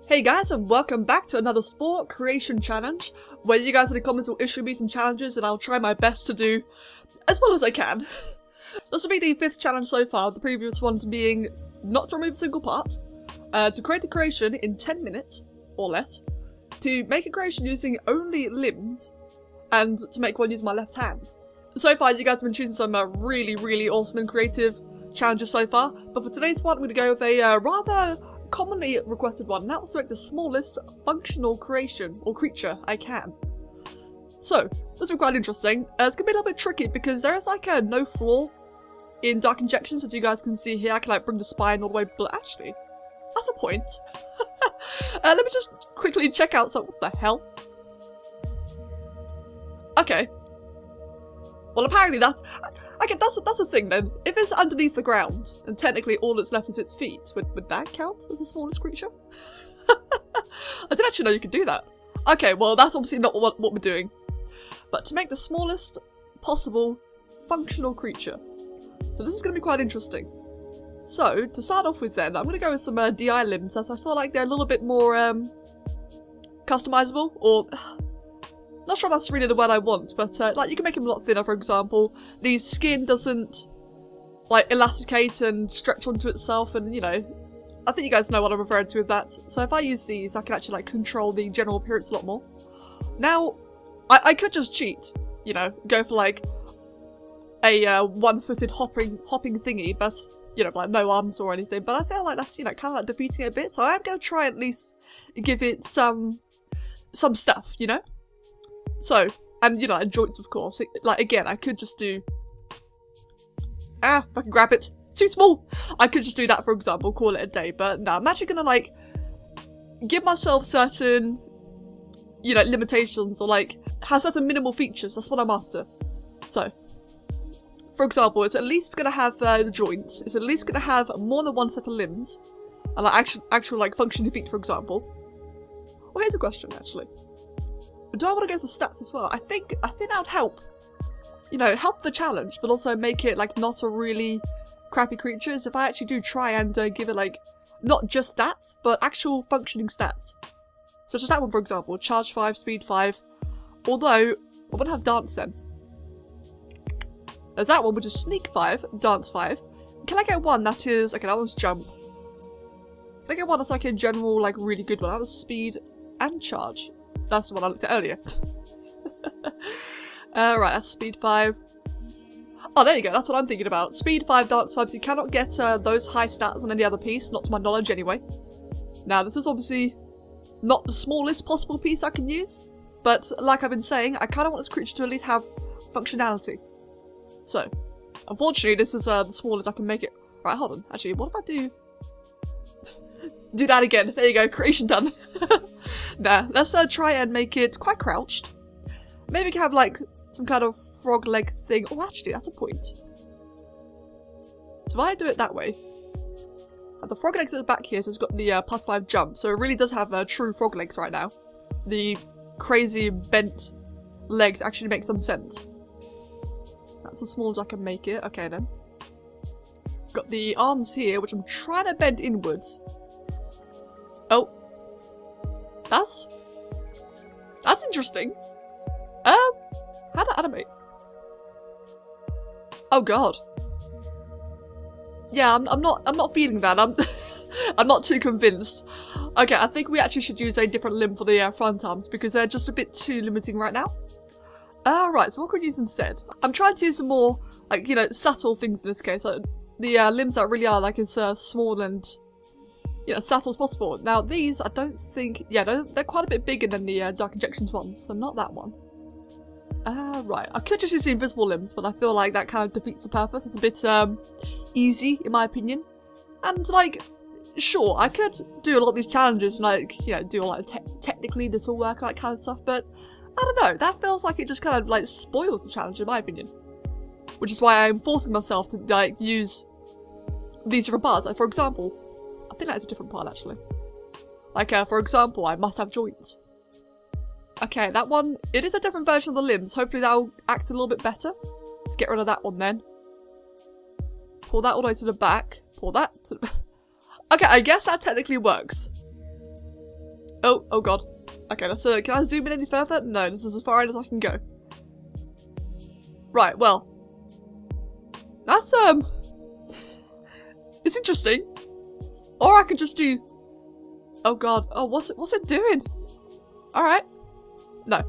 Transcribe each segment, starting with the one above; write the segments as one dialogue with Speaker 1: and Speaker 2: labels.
Speaker 1: Hey guys, and welcome back to another Spore Creation Challenge, where you guys in the comments will issue me some challenges and I'll try my best to do as well as I can. This will be the 5th challenge so far, the previous ones being not to remove a single part, to create a creation in 10 minutes, or less, to make a creation using only limbs, and to make one using my left hand. So far you guys have been choosing some really awesome and creative challenges so far, but for today's one we're going to go with a rather commonly requested one, and that was to make the smallest functional creation or creature I can. So this will be quite interesting. It's gonna be a little bit tricky because there is like a no flaw in Dark Injections, as you guys can see here. I can like bring the spine all the way, but actually that's a point. Let me just quickly check out some. What the hell? Okay. Well, apparently that's a thing then. If it's underneath the ground, and technically all that's left is its feet, would that count as the smallest creature? I didn't actually know you could do that. Okay, well that's obviously not what we're doing. But to make the smallest possible functional creature. So this is going to be quite interesting. So, to start off with then, I'm going to go with some DI limbs, as I feel like they're a little bit more customizable, or not sure if that's really the word I want, but like you can make them a lot thinner, for example. The skin doesn't like elasticate and stretch onto itself, and you know, I think you guys know what I'm referring to with that. So if I use these, I can actually like control the general appearance a lot more. Now, I could just cheat, you know, go for like a one-footed hopping thingy, but you know, like no arms or anything. But I feel like that's, you know, kind of like defeating it a bit. So I am going to try at least give it some stuff, you know. So, and you know, and joints of course. Like again, I could just do. If I can grab it. It's too small. I could just do that, for example, call it a day. But no, I'm actually gonna like give myself certain, you know, limitations, or like have certain minimal features. That's what I'm after. So, for example, it's at least gonna have the joints. It's at least gonna have more than one set of limbs, and like actual like functioning feet, for example. Well, here's a question actually. Do I want to go for stats as well? I think that would help. You know, help the challenge, but also make it like not a really crappy creature. If I actually do try and give it like not just stats, but actual functioning stats. Such as that one, for example, charge 5, speed 5. Although I wouldn't have dance then. There's that one, which is sneak 5, dance 5. Can I get one that is okay? That one's jump. Can I get one that's like a general like really good one? That was speed and charge. That's the one I looked at earlier. Right, that's speed 5. Oh, there you go, that's what I'm thinking about. Speed 5, dance 5, so you cannot get those high stats on any other piece, not to my knowledge anyway. Now, this is obviously not the smallest possible piece I can use, but like I've been saying, I kind of want this creature to at least have functionality. So, unfortunately, this is the smallest I can make it. Right, hold on. Actually, what if I do... do that again. There you go, creation done. Nah, let's try and make it quite crouched. Maybe we can have like some kind of frog leg thing. Oh, actually, that's a point. So if I do it that way, and the frog legs at the back here, so it's got the +5 jump, so it really does have true frog legs right now. The crazy bent legs actually make some sense. That's as small as I can make it. Okay then. Got the arms here, which I'm trying to bend inwards. Oh. That's interesting. How to animate? Oh god. Yeah, I'm not feeling that. I'm not too convinced. Okay, I think we actually should use a different limb for the front arms because they're just a bit too limiting right now. Right, so what can we use instead? I'm trying to use some more, like, you know, subtle things in this case. Like, the limbs that really are like as small and, you know, subtle as possible. Now these, I don't think, yeah, they're quite a bit bigger than the Dark Injections ones, so not that one. Right, I could just use the invisible limbs, but I feel like that kind of defeats the purpose. It's a bit easy, in my opinion. And like, sure, I could do a lot of these challenges and like, you know, do all like technically this will work, like kind of stuff, but I don't know, that feels like it just kind of like spoils the challenge, in my opinion. Which is why I'm forcing myself to like use these different parts. Like, for example, I think that's a different part actually. Like, for example, I must have joints. Okay, that one, it is a different version of the limbs. Hopefully that'll act a little bit better. Let's get rid of that one then. Pull that all the way to the back. Pull that to the... Okay, I guess that technically works. Oh god. Okay, let's can I zoom in any further? No, this is as far in as I can go. Right, well. That's it's interesting. Or I could just do... Oh god. Oh, what's it doing? Alright. No.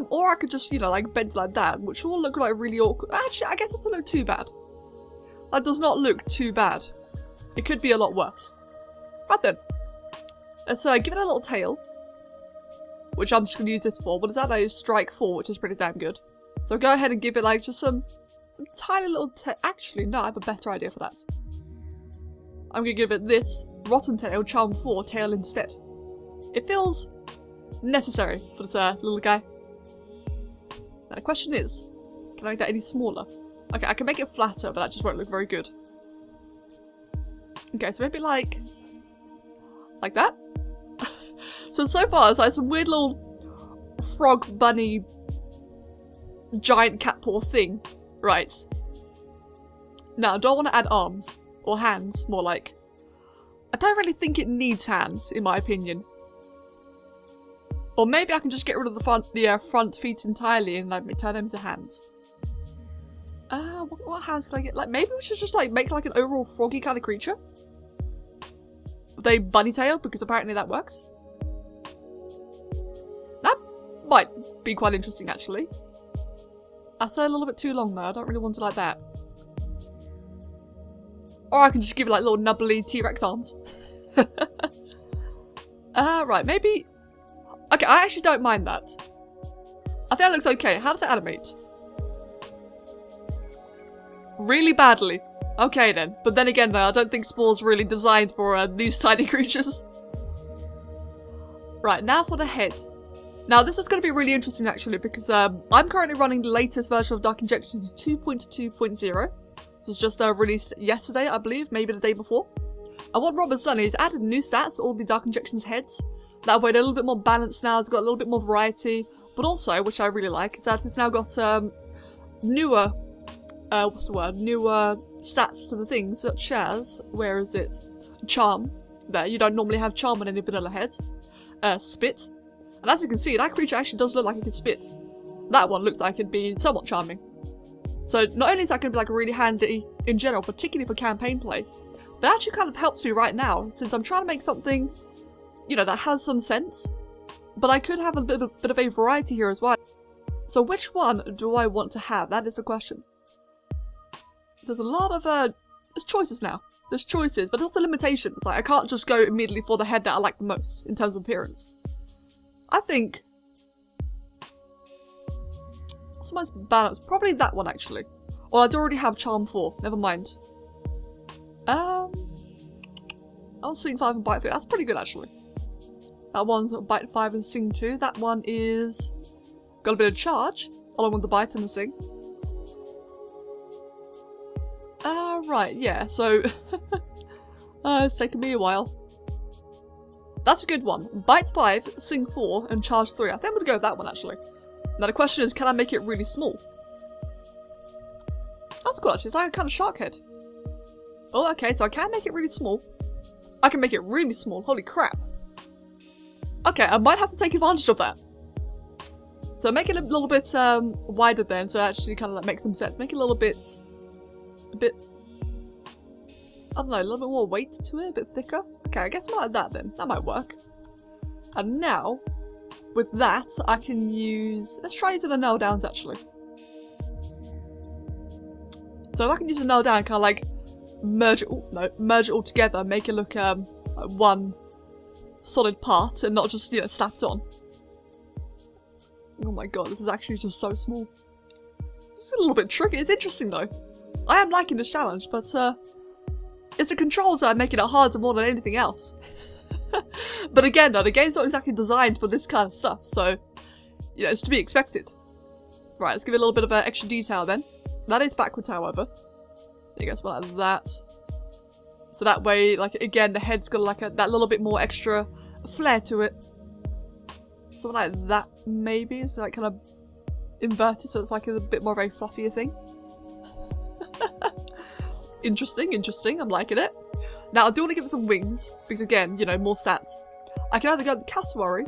Speaker 1: Or I could just, you know, like bend like that, which will look like really awkward. Actually, I guess it doesn't look too bad. That does not look too bad. It could be a lot worse. Right then. Let's give it a little tail. Which I'm just going to use this for. What is that? That is strike 4, which is pretty damn good. So go ahead and give it like just some tiny little tail. Actually, no, I have a better idea for that. I'm going to give it this rotten tail, charm 4 tail instead. It feels necessary for this little guy. Now the question is, can I make that any smaller? Okay, I can make it flatter, but that just won't look very good. Okay, so maybe like that? So far it's like some weird little frog bunny giant cat paw thing. Right. Now, do I want to add arms? Or hands, more like. I don't really think it needs hands, in my opinion. Or maybe I can just get rid of the front feet entirely and like turn them into hands. What hands could I get? Like, maybe we should just like make like an overall froggy kind of creature. With a bunny tail, because apparently that works. That might be quite interesting, actually. That's a little bit too long though, I don't really want it like that. Or I can just give it like little nubbly T-Rex arms. Right, maybe... Okay, I actually don't mind that. I think that looks okay. How does it animate? Really badly. Okay then. But then again though, I don't think Spore's really designed for these tiny creatures. Right, now for the head. Now this is going to be really interesting actually because I'm currently running the latest version of Dark Injections 2.2.0. This was just released yesterday, I believe, maybe the day before. And what Rob has done is added new stats to all the Dark Injections heads. That way they're a little bit more balanced now, it's got a little bit more variety. But also, which I really like, is that it's now got newer, newer stats to the things, such as, where is it? Charm. There, you don't normally have charm on any vanilla head. Spit. And as you can see, that creature actually does look like it can spit. That one looks like it'd be somewhat charming. So not only is that going to be like really handy in general, particularly for campaign play, but it actually kind of helps me right now, since I'm trying to make something, you know, that has some sense. But I could have a bit of a variety here as well. So which one do I want to have? That is the question. So there's a lot of, there's choices now. There's choices, but also limitations. Like, I can't just go immediately for the head that I like the most, in terms of appearance. I think... what's the most balanced? Probably that one, actually. Well, I do already have Charm 4. Never mind. I'll Sing 5 and Bite 3. That's pretty good, actually. That one's Bite 5 and Sing 2. That one is... got a bit of charge, along with the Bite and the Sing. Right, yeah, so... it's taken me a while. That's a good one. Bite 5, Sing 4, and Charge 3. I think I'm gonna go with that one, actually. Now the question is, can I make it really small? That's cool, actually. It's like a kind of shark head. Oh, okay, so I can make it really small. I can make it really small. Holy crap. Okay, I might have to take advantage of that. So make it a little bit wider then, so it actually kind of like makes some sense. Make it a little bit... I don't know, a little bit more weight to it, a bit thicker. Okay, I guess more like that then. That might work. And now, with that, I can use... let's try using the nail downs actually. So if I can use the nail down, kind of like merge it all together, make it look like one solid part and not just, you know, slapped on. Oh my god, this is actually just so small. This is a little bit tricky. It's interesting though. I am liking this challenge, but it's the controls that are making it harder more than anything else. But again though, the game's not exactly designed for this kind of stuff, so, you know, it's to be expected. Right, let's give it a little bit of extra detail then. That is backwards, however. There you go, something like that. So that way, like, again, the head's got like that little bit more extra flair to it. Something like that, maybe. So like kind of inverted, so it's like a bit more of a fluffier thing. Interesting, interesting. I'm liking it. Now, I do want to give it some wings, because again, you know, more stats. I can either go the Cassowary,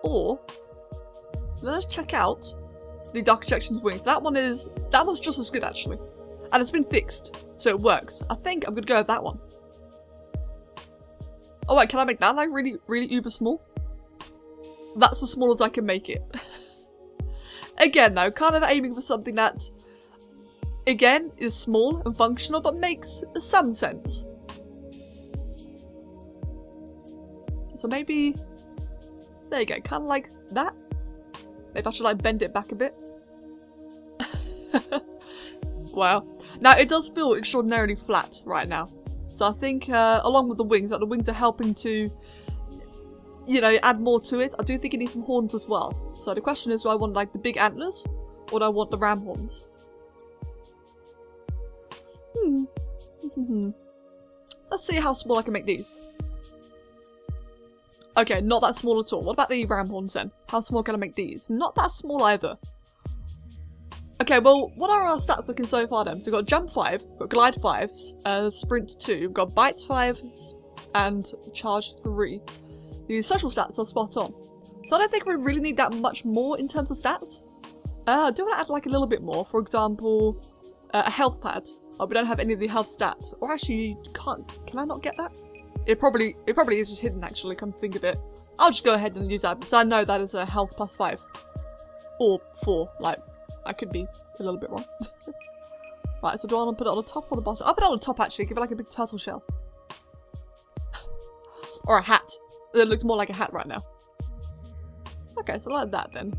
Speaker 1: or let's check out the DarkEdgeTV's wings. That one's just as good actually. And it's been fixed, so it works. I think I'm gonna go with that one. Oh wait, can I make that like really, really uber small? That's as small as I can make it. Again though, kind of aiming for something that, again, is small and functional, but makes some sense. So maybe, there you go, kind of like that. Maybe I should like bend it back a bit. Wow. Now it does feel extraordinarily flat right now. So I think along with the wings, like the wings are helping to, you know, add more to it. I do think it needs some horns as well. So the question is, do I want like the big antlers or do I want the ram horns? Let's see how small I can make these. Okay, not that small at all. What about the ram horns then? How small can I make these? Not that small either. Okay, well, what are our stats looking so far then? So we've got jump 5, we've got glide 5, sprint 2, we've got bite 5, and charge 3. The social stats are spot on. So I don't think we really need that much more in terms of stats. I do want to add like a little bit more. For example, a health pad. Oh, we don't have any of the health stats. Or actually, you can't. Can I not get that? It probably is just hidden actually, come to think of it. I'll just go ahead and use that because I know that is a health plus 5. Or 4, like, I could be a little bit wrong. Right, so do I want to put it on the top or the bottom? I'll put it on the top actually, give it like a big turtle shell. Or a hat. It looks more like a hat right now. Okay, so like that then.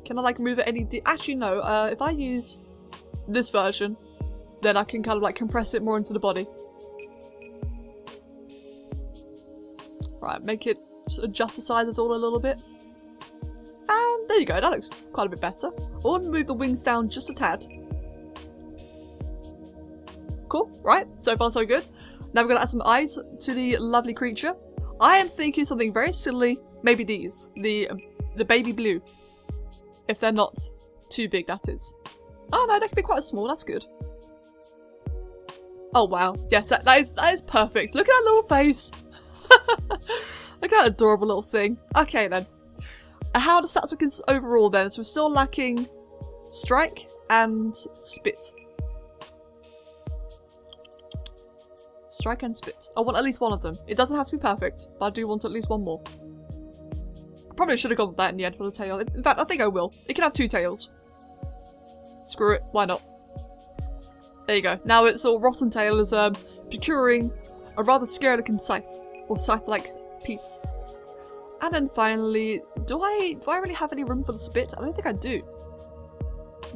Speaker 1: Can I like move it any... Actually no, if I use this version, then I can kind of like compress it more into the body. Right, make it adjust the sizes all a little bit. And there you go, that looks quite a bit better. I want to move the wings down just a tad. Cool, right, so far so good. Now we're going to add some eyes to the lovely creature. I am thinking something very silly, maybe these, the baby blue. If they're not too big, that is. Oh no, they can be quite small, that's good. Oh wow, yes, that is perfect. Look at that little face. Look at that adorable little thing. Okay then. How are the stats looking overall then? So we're still lacking strike and spit. Strike and spit. I want at least one of them. It doesn't have to be perfect, but I do want at least one more. I probably should have gone with that in the end for the tail. In fact, I think I will. It can have 2 tails. Screw it, why not? There you go. Now its all rotten tail is procuring a rather scary looking scythe. Or scythe-like piece. And then finally, do I really have any room for the spit? I don't think I do.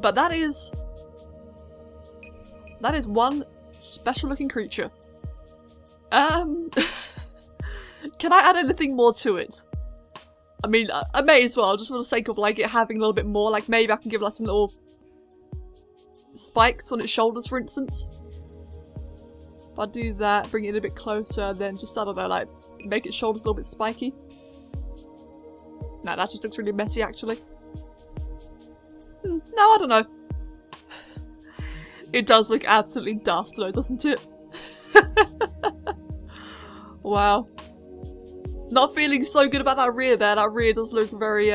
Speaker 1: But that is one special looking creature. Can I add anything more to it? I mean, I may as well, just for the sake of like it having a little bit more. Like maybe I can give like some little spikes on its shoulders, for instance. If I do that, bring it in a bit closer, then just, I don't know, like make its shoulders a little bit spiky. No, that just looks really messy actually. No, I don't know. It does look absolutely daft though, doesn't it? Wow. Not feeling so good about that rear there. That rear does look very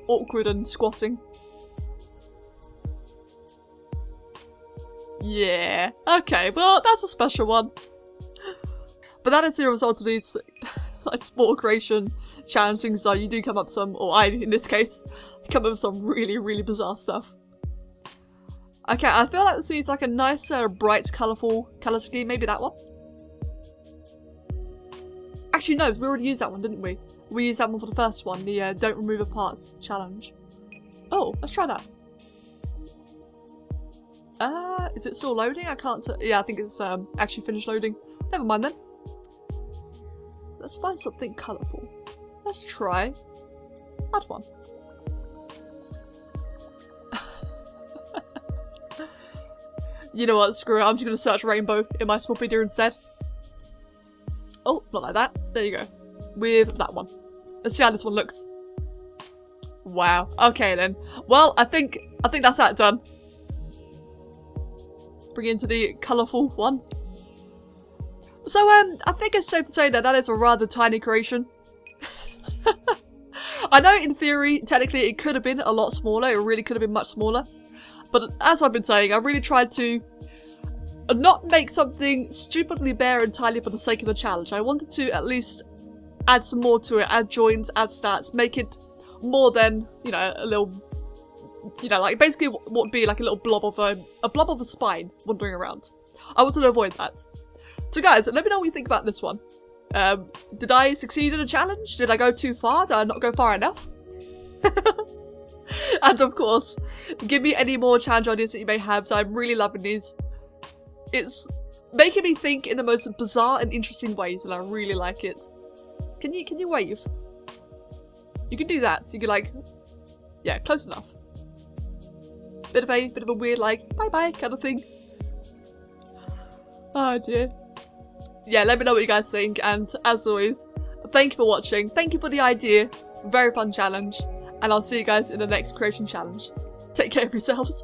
Speaker 1: awkward and squatting. Yeah. Okay, well that's a special one. But that is the result of these like spore creation challenge things. So you do come up some, or I in this case, come up with some really, really bizarre stuff. Okay, I feel like this needs like a nice, bright, colourful colour scheme. Maybe that one. Actually, no, we already used that one, didn't we? We used that one for the first one, the don't remove a parts challenge. Oh, let's try that. Is it still loading? I can't. Yeah, I think it's actually finished loading. Never mind then. Let's find something colourful. Let's try that one. You know what, screw it, I'm just going to search rainbow in my Sporepedia instead. Oh, not like that. There you go. With that one. Let's see how this one looks. Wow. Okay then. Well, I think that's that done. Bring it into the colourful one. So, I think it's safe to say that that is a rather tiny creation. I know in theory, technically it could have been a lot smaller, it really could have been much smaller. But as I've been saying, I really tried to not make something stupidly bare entirely for the sake of the challenge. I wanted to at least add some more to it, add joins, add stats, make it more than, you know, a little, you know, like basically what would be like a little blob of a blob of a spine wandering around. I wanted to avoid that. So guys, let me know what you think about this one. Did I succeed in a challenge? Did I go too far? Did I not go far enough? And of course, give me any more challenge ideas that you may have, so I'm really loving these. It's making me think in the most bizarre and interesting ways, and I really like it. Can you wave? You can do that. So you can like, yeah, close enough. Bit of a weird like bye bye kind of thing. Oh dear. Yeah, let me know what you guys think, and as always, thank you for watching, thank you for the idea, very fun challenge, and I'll see you guys in the next creation challenge. Take care of yourselves.